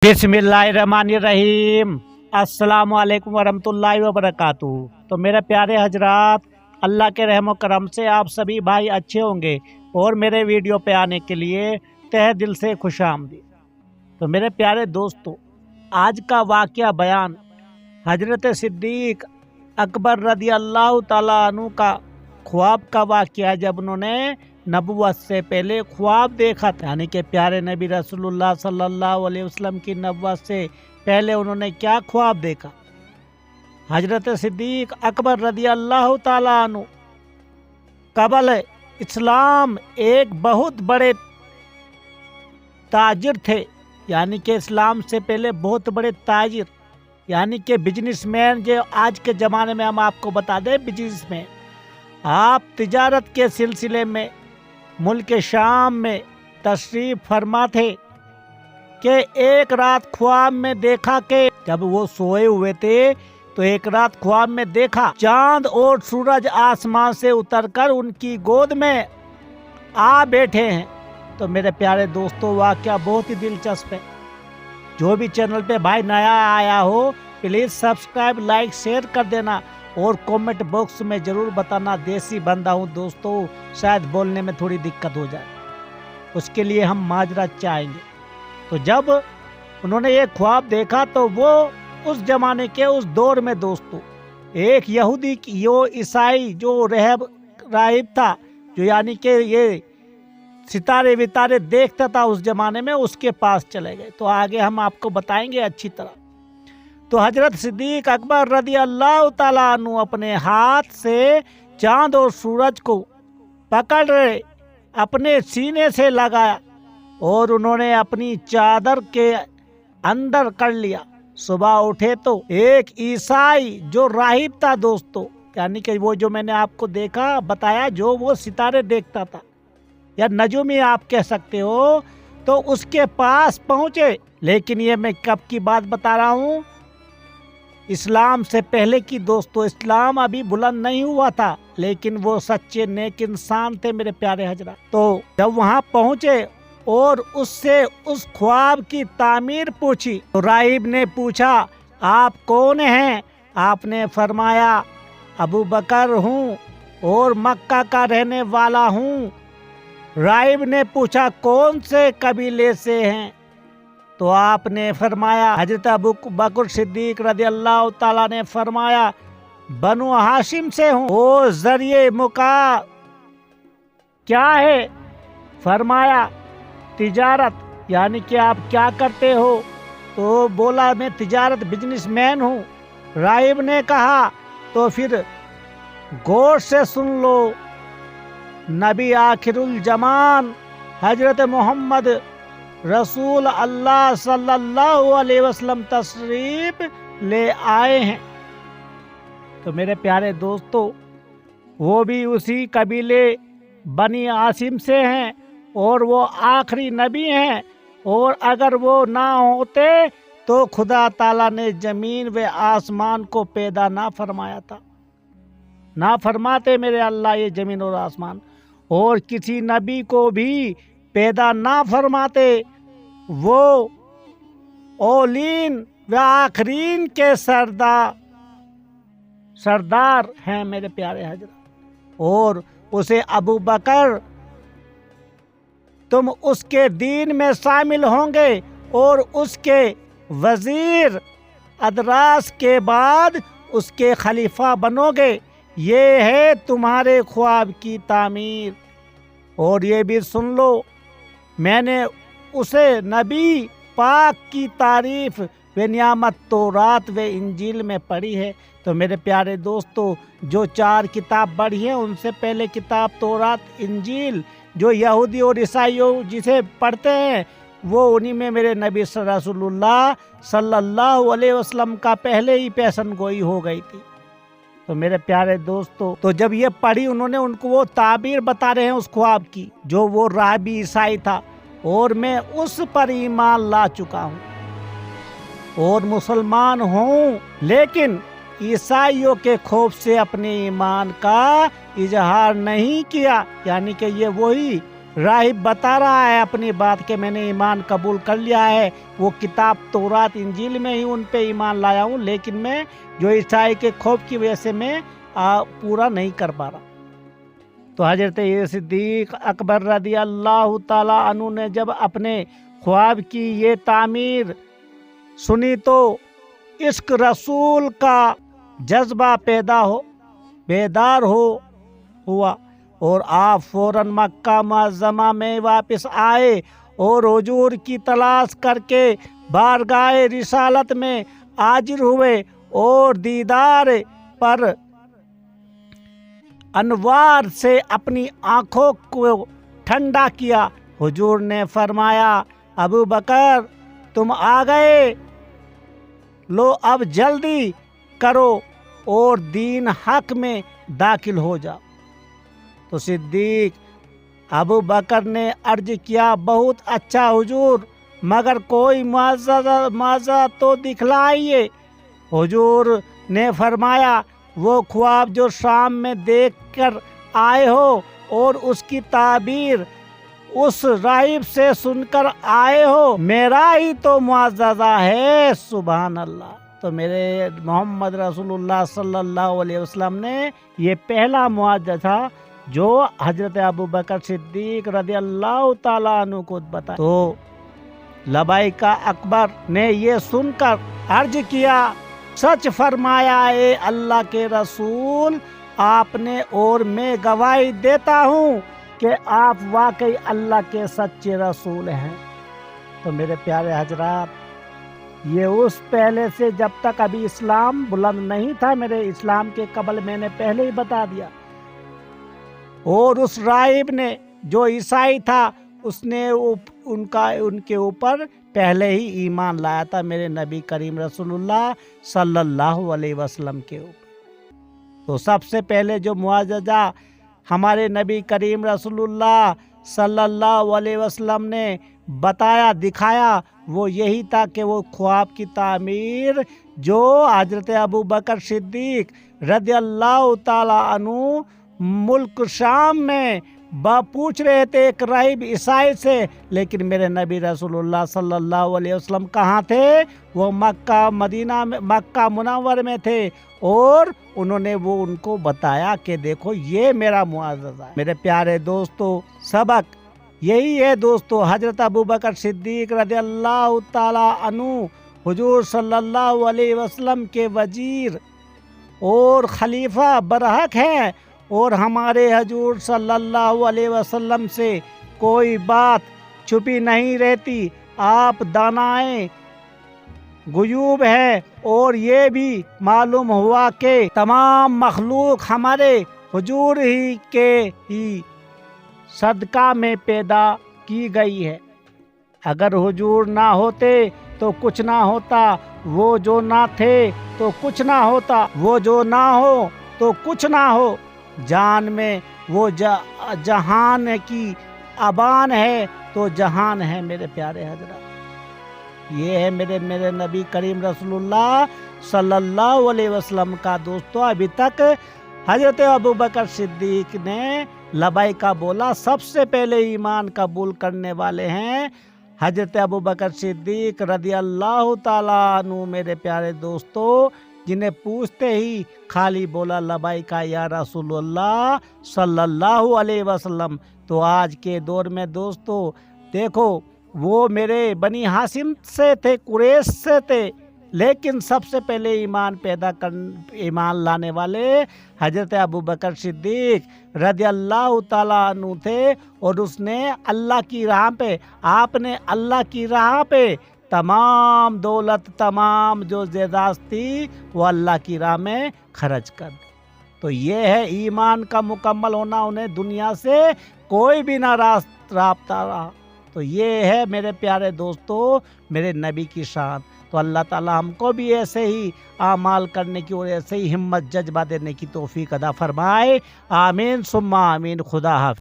बिस्मिल्लाहिर्रहमानिर्रहीम। अस्सलाम वालेकुम वरहमतुल्लाहि वबरकातुहू। तो मेरे प्यारे हजरात, अल्लाह के रहम करम से आप सभी भाई अच्छे होंगे और मेरे वीडियो पे आने के लिए तहे दिल से खुशामदीद। तो मेरे प्यारे दोस्तों, आज का वाक़या बयान हजरत सिद्दीक अकबर रदी अल्लाह ताला अन्हु का ख्वाब का वाक़या, जब उन्होंने नबुवत से पहले ख्वाब देखा था, यानी कि प्यारे नबी रसूलुल्लाह सल्लल्लाहु अलैहि वसल्लम की नबुवत से पहले उन्होंने क्या ख्वाब देखा। हजरत सिद्दीक अकबर रदी अल्लाह ताला अन्हु कबल इस्लाम एक बहुत बड़े ताजिर थे, यानी कि इस्लाम से पहले बहुत बड़े ताजिर, यानी कि बिजनेसमैन। जो आज के ज़माने में हम आपको बता दें, बिजनेसमैन। आप तिजारत के सिलसिले में मुल्क शाम में तशरीफ़ फरमा थे कि एक रात ख्वाब में देखा कि जब वो सोए हुए थे तो एक रात ख्वाब में देखा चांद और सूरज आसमान से उतरकर उनकी गोद में आ बैठे हैं। तो मेरे प्यारे दोस्तों, वाक़या बहुत ही दिलचस्प है। जो भी चैनल पे भाई नया आया हो, प्लीज़ सब्सक्राइब, लाइक, शेयर कर देना और कमेंट बॉक्स में ज़रूर बताना। देसी बंदा हूँ दोस्तों, शायद बोलने में थोड़ी दिक्कत हो जाए, उसके लिए हम माजरत चाहेंगे। तो जब उन्होंने ये ख्वाब देखा तो वो उस जमाने के उस दौर में दोस्तों, एक यहूदी यो ईसाई जो राहिब था, जो यानी कि ये सितारे वितारे देखता था उस जमाने में, उसके पास चले गए। तो आगे हम आपको बताएंगे अच्छी तरह। तो हजरत सिद्दीक अकबर रदी अल्लाह ताला अन्हु अपने हाथ से चांद और सूरज को पकड़ रहे अपने सीने से लगाया और उन्होंने अपनी चादर के अंदर कर लिया। सुबह उठे तो एक ईसाई जो राहिब था दोस्तों, यानी कि वो जो मैंने आपको देखा बताया, जो वो सितारे देखता था या नजूमी आप कह सकते हो, तो उसके पास पहुंचे। लेकिन ये मैं कब की बात बता रहा हूँ, इस्लाम से पहले की दोस्तों। इस्लाम अभी बुलंद नहीं हुआ था, लेकिन वो सच्चे नेक इंसान थे मेरे प्यारे हजरा। तो जब वहाँ पहुँचे और उससे उस ख्वाब की तामीर पूछी, तो राहिब ने पूछा, आप कौन हैं? आपने फरमाया, अबू बकर हूँ और मक्का का रहने वाला हूँ। राहिब ने पूछा, कौन से कबीले से हैं? तो आपने फरमाया, हजरत अबू बकर सिद्दीक रज़ी अल्लाह ताला ने फरमाया, बनु हाशिम से हूँ। ओ जरिए मुका क्या है? फरमाया, तिजारत, यानी कि आप क्या करते हो? तो बोला, मैं तिजारत बिजनेसमैन हूँ। राहिब ने कहा, तो फिर गौर से सुन लो, नबी आखिरुल जमान हजरत मोहम्मद रसूल अल्लाह सल्लल्लाहु अलैहि वसल्लम तशरीफ ले आए हैं। तो मेरे प्यारे दोस्तों, वो भी उसी कबीले बनी आसिम से हैं और वो आखिरी नबी हैं, और अगर वो ना होते तो खुदा ताला ने ज़मीन व आसमान को पैदा ना फरमाया था। ना फरमाते मेरे अल्लाह ये ज़मीन और आसमान, और किसी नबी को भी पैदा ना फरमाते। वो औलीन व आखरीन के सरदार हैं मेरे प्यारे हजरत। और उसे अबू बकर, तुम उसके दीन में शामिल होंगे और उसके वजीर अदरास के बाद उसके खलीफा बनोगे। ये है तुम्हारे ख्वाब की तामीर। और ये भी सुन लो, मैंने उसे नबी पाक की तारीफ व नियामत तौरात व इंजील में पढ़ी है। तो मेरे प्यारे दोस्तों, जो 4 किताब पढ़ी हैं, उनसे पहले किताब तौरात, इंजील, जो यहूदी और ईसाइयों जिसे पढ़ते हैं, वो उन्हीं में मेरे नबी रसूलुल्लाह सल्लल्लाहु अलैहि वसल्लम का पहले ही पेशन गोई हो गई थी। तो मेरे प्यारे दोस्तों, तो जब ये पढ़ी उन्होंने, उनको वो ताबीर बता रहे हैं उस ख्वाब की, जो वो राहिबी ईसाई था, और मैं उस पर ईमान ला चुका हूँ और मुसलमान हूँ, लेकिन ईसाइयों के खौफ से अपने ईमान का इजहार नहीं किया। यानी कि ये वही राहिब बता रहा है अपनी बात कि मैंने ईमान कबूल कर लिया है, वो किताब तौरात इंजील में ही उन पे ईमान लाया हूँ, लेकिन मैं जो ईसाई के खौफ की वजह से मैं पूरा नहीं कर पा रहा। तो हजरत ये सिद्दीक अकबर रदी अल्लाह ताला अन्हु ने जब अपने ख्वाब की ये तामीर सुनी तो इश्क रसूल का जज्बा बेदार हुआ और आप फौरन मक्का मुअज़्ज़मा में वापस आए और हुजूर की तलाश करके बारगाह रिसालत में हाजिर हुए और दीदार पर अनवार से अपनी आँखों को ठंडा किया। हुजूर ने फरमाया, अबू बकर तुम आ गए, लो अब जल्दी करो और दीन हक में दाखिल हो जाओ। तो सिद्दीक अबू बकर ने अर्ज किया, बहुत अच्छा हुजूर, मगर कोई मुआवजा तो दिखलाइए। हुजूर ने फरमाया, वो ख्वाब जो शाम में देख कर आए हो और उसकी ताबीर उस राहिब से सुनकर आए हो, मेरा ही तो मुआवजा है। सुभान अल्लाह। तो मेरे मोहम्मद रसूलुल्लाह सल्लल्लाहु अलैहि वसल्लम ने ये पहला मुआवजा था जो हजरत अबू बकर सिद्दीक रज़ी अल्लाह ताला अन्हु को बताया। तो लबाइका अकबर ने ये सुनकर अर्ज किया, सच फरमाया ए अल्लाह के रसूल आपने, और मैं गवाही देता हूँ कि आप वाकई अल्लाह के सच्चे रसूल हैं। तो मेरे प्यारे हजरात, ये उस पहले से जब तक अभी इस्लाम बुलंद नहीं था, मेरे इस्लाम के कबल मैंने पहले ही बता दिया। और उस राहिब ने जो ईसाई था उसने उनके ऊपर पहले ही ईमान लाया था मेरे नबी करीम रसूलुल्लाह सल्लल्लाहु अलैहि वसल्लम के ऊपर। तो सबसे पहले जो मुआवजा हमारे नबी करीम रसूलुल्लाह सल्लल्लाहु अलैहि वसल्लम ने बताया, दिखाया, वो यही था कि वो ख्वाब की तामीर जो हजरत अबू बकर सिद्दीक रज़ी अल्लाह ताला अन्हु मुल्क शाम में पूछ रहे थे एक राहिब ईसाई से, लेकिन मेरे नबी रसूलुल्लाह सल्लल्लाहु अलैहि वसल्लम कहाँ थे? वो मक्का मुनव्वर में थे और उन्होंने उनको बताया कि देखो ये मेरा मुआवजा है। मेरे प्यारे दोस्तों, सबक यही है दोस्तों, हजरत अबू बकर सिद्दीक रज़ी अल्लाह ताला अन्हु हुजूर सल्लल्लाहु अलैहि वसल्लम के वजीर और खलीफा बरहक हैं और हमारे हुजूर सल्लल्लाहु अलैहि वसल्लम से कोई बात छुपी नहीं रहती। आप दानाए गुयूब है और ये भी मालूम हुआ कि तमाम मखलूक हमारे हुजूर ही के ही सदका में पैदा की गई है। अगर हुजूर ना होते तो कुछ ना होता, वो जो ना थे तो कुछ ना होता, वो जो ना हो तो कुछ ना हो। जान में वो जहान की अबान है तो जहान है। मेरे प्यारे हजरत, ये है मेरे नबी करीम रसूलुल्लाह सल्लल्लाहु अलैहि वसल्लम का दोस्तों। अभी तक हजरत अबू बकर सिद्दीक ने लबाइका बोला, सबसे पहले ईमान कबूल करने वाले हैं हजरत अबू बकर सिद्दीक रज़ी अल्लाह ताला अन्हु। मेरे प्यारे दोस्तों, जिन्हें पूछते ही खाली बोला लबाइका या रसूलुल्लाह सल्लल्लाहु अलैहि वसल्लम। तो आज के दौर में दोस्तों देखो, वो मेरे बनी हाशिम से थे, कुरैश से थे, लेकिन सबसे पहले ईमान लाने वाले हजरत अबू बकर सिद्दीक रज़ी अल्लाह ताला अन्हु थे। और उसने अल्लाह की राह पे, आपने अल्लाह की राह पे तमाम दौलत, तमाम जो ज़ेदाद थी वो अल्लाह की राह में खर्च कर दी। तो ये है ईमान का मुकम्मल होना, उन्हें दुनिया से कोई भी ना राब्ता रहा। तो ये है मेरे प्यारे दोस्तों मेरे नबी की शान। तो अल्लाह ताला हमको भी ऐसे ही आमाल करने की और ऐसे ही हिम्मत जज्बा देने की तौफीक अदा फरमाए। आमीन सुम्मा आमीन। खुदा हाफ़िज़।